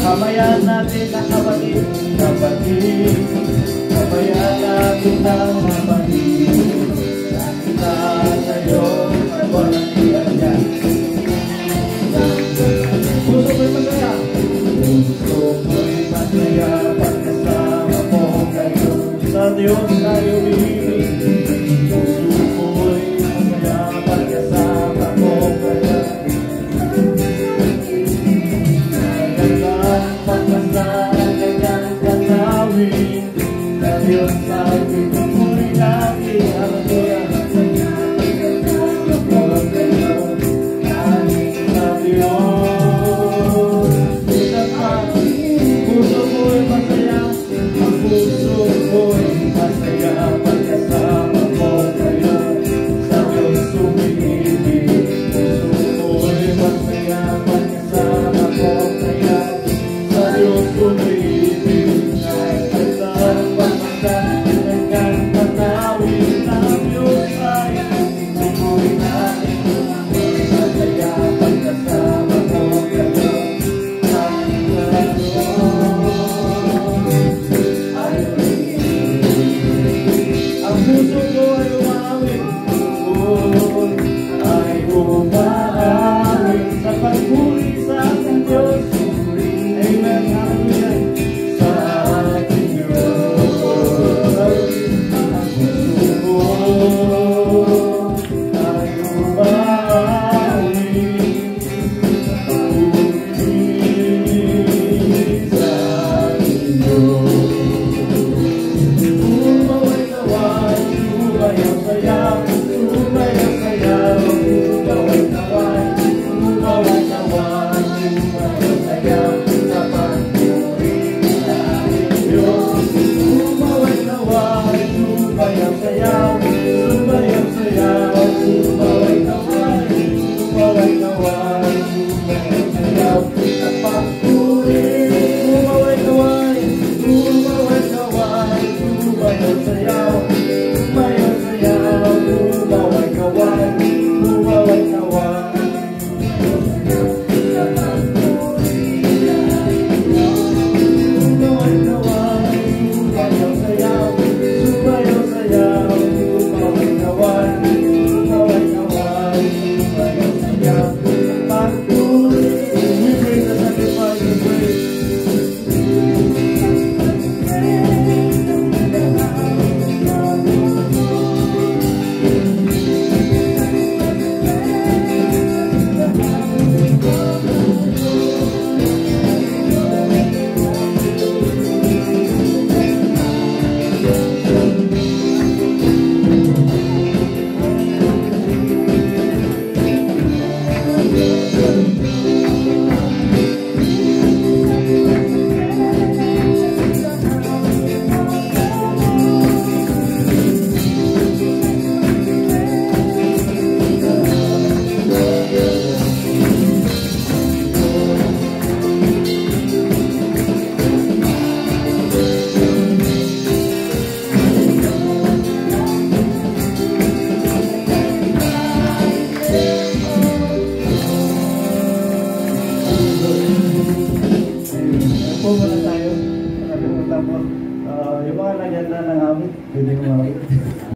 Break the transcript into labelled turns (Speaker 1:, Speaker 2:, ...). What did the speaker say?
Speaker 1: Kabayan natin ang kapatid, kapatid. Kabayan natin ang kapatid. Nakita sa'yo ang walang yan. Puso ko'y masaya. Puso ko'y masaya. Pagkasama mo kayo. Sa Diyos tayo bibig. Puso ko'y masaya. Pagkasama mo kayo. Dios sabe cómo ir a ti a la gloria. Puso ko'y masaya, ang puso ko'y masaya, pagkasama mo kayo, sa Diyos sumibig. Puso ko'y masaya, pagkasama mo kayo, sa Diyos sumibig. Yung mga naganda ng amin, pwede mo